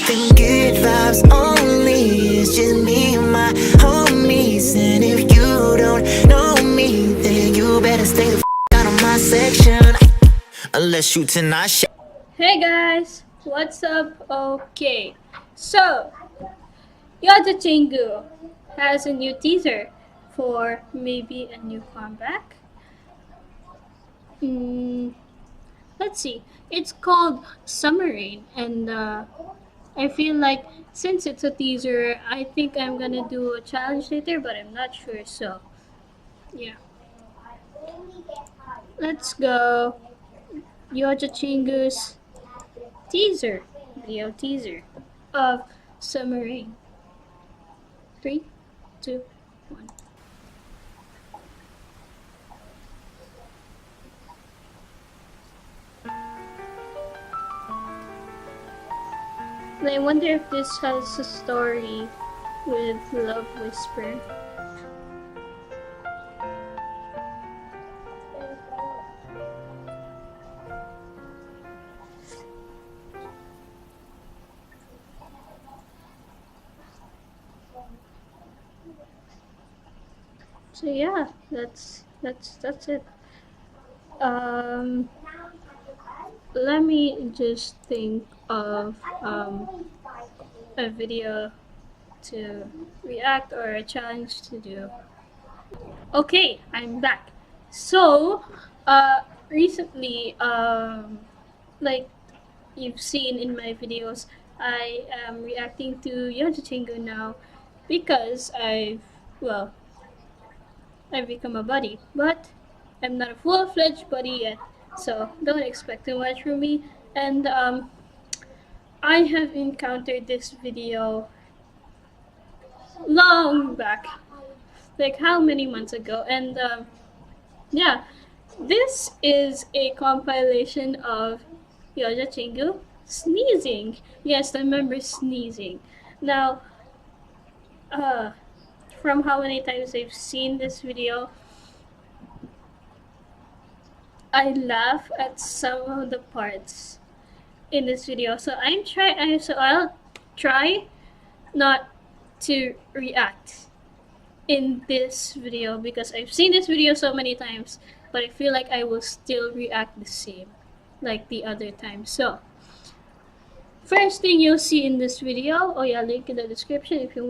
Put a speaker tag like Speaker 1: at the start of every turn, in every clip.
Speaker 1: Them good vibes only. It's just me and my homies. And if you don't know me, then you better stay the out of my section. Unless you tonight.
Speaker 2: Hey guys, what's up? Okay, so Yada Chingu has a new teaser for maybe a new comeback. Mm, let's see. It's called Summer Rain, and I feel like since it's a teaser, I think I'm gonna do a challenge later, but I'm not sure. So yeah, let's go. Yoja Chingu's teaser, video teaser of Summer Rain. 3, 2, 1. And I wonder if this has a story with Love Whisper. So yeah, that's it. Um, let me just think of a video to react or a challenge to do. Okay, I'm back. So, recently, like you've seen in my videos, I am reacting to Yeonja Chingu now because well, I've become a buddy, but I'm not a full-fledged buddy yet, so don't expect too much from me. And I have encountered this video long back, like how many months ago, and yeah, this is a compilation of Yeonja Chingu sneezing. Yes, I remember sneezing. Now, uh, from how many times I've seen this video, I laugh at some of the parts in this video. So I'll try not to react in this video because I've seen this video so many times, but I feel like I will still react the same like the other time. So first thing you'll see in this video, oh yeah, link in the description if you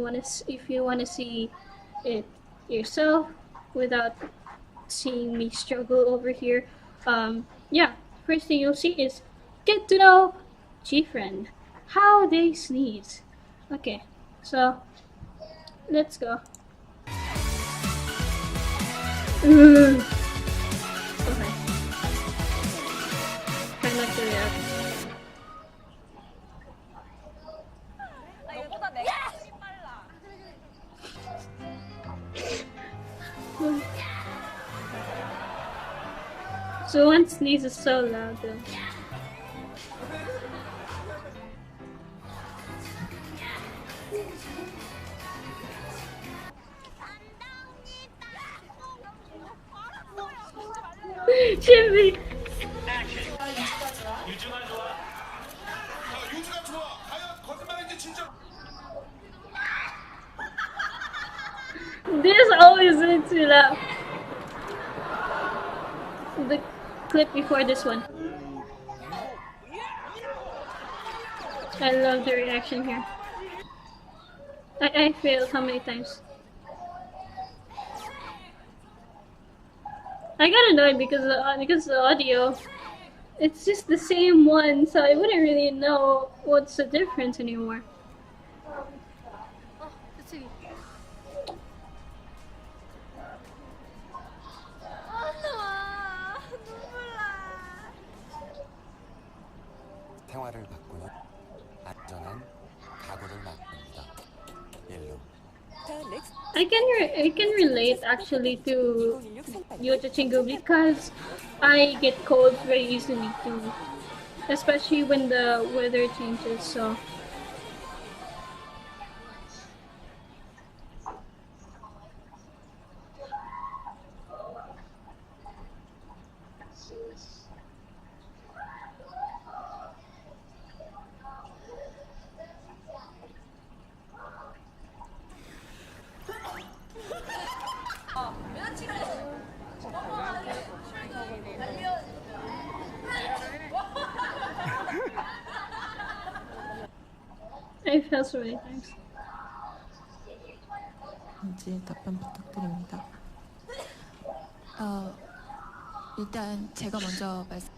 Speaker 2: wanna see it yourself without seeing me struggle over here. Yeah, first thing you'll see is get to know Gfriend, how they sneeze. Okay, so let's go. Okay, try not to react. So one sneeze is so loud though. Jimmy! This always makes me laugh. The clip before this one. I love the reaction here. I failed how many times? I got annoyed because the audio, it's just the same one, so I wouldn't really know what's the difference anymore.
Speaker 3: 생활을 바꾸는 안전한 각오를 만듭니다. 옐로우.
Speaker 2: I can relate actually to Yoja Chingu because I get colds very easily too, especially when the weather changes. So I fell so many times.
Speaker 4: 인지 답변 부탁드립니다. 일단 제가 먼저 말씀.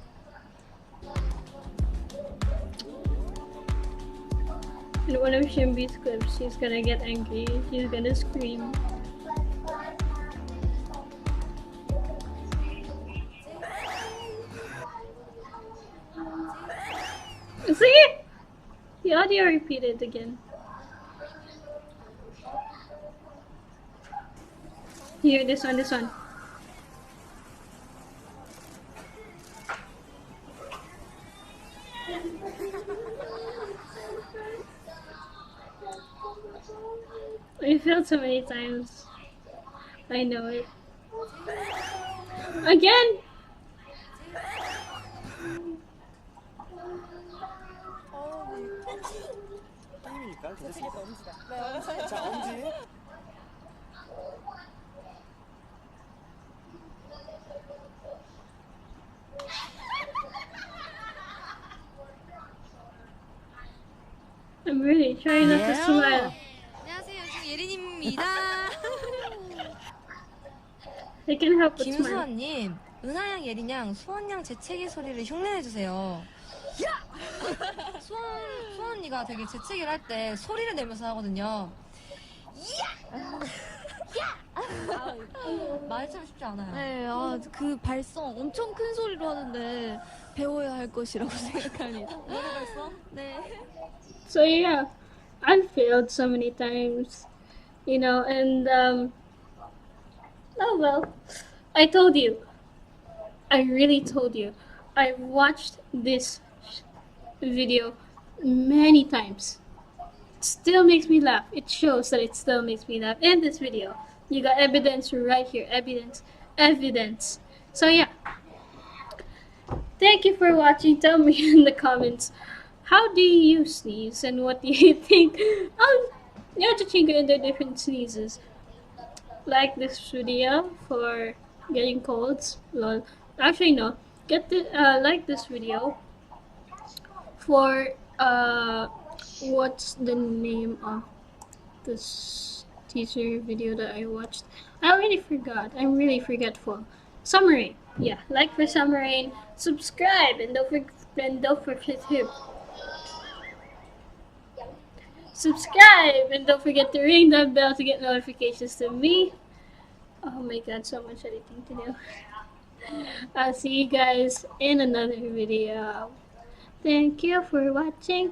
Speaker 2: In one of Shimbi's clips, she's gonna get angry. She's gonna scream. See? The audio repeated again. Here, this one, this one. I failed so many times. I know it. Again!
Speaker 3: 게임이니까 괜찮습니다. 자, 엄지.
Speaker 2: I'm really trying not to smile.
Speaker 5: 안녕하세요. 요즘 예린입니다.
Speaker 2: I can help but smile.
Speaker 5: 김수원님, 은하양, 예린양, 수원양 재채기 소리를 흉내내주세요. 수원 언니가 되게 재채기를 할 때 소리를 내면서 하거든요. 말이 참 쉽지 않아요.
Speaker 6: 네, 그 발성 엄청 큰 소리로 하는데 배워야 할 것이라고 생각합니다. 노래 발성? 네.
Speaker 2: So yeah, I failed so many times, and oh well, I told you, I really told you, I watched this video many times. It still makes me laugh. It shows that it still makes me laugh. In this video, you got evidence right here, evidence. So yeah, thank you for watching. Tell me in the comments, how do you sneeze and what do you think of Chichinga and their different sneezes? Like this video for getting colds. Lol. Actually no. Like this video for what's the name of this teaser video that I watched? I already forgot. I'm really forgetful. Summer Rain. Yeah, like for Summer Rain. Subscribe and don't forget to subscribe and don't forget to ring that bell to get notifications to me. Oh my god, so much editing to do. I'll see you guys in another video. Thank you for watching.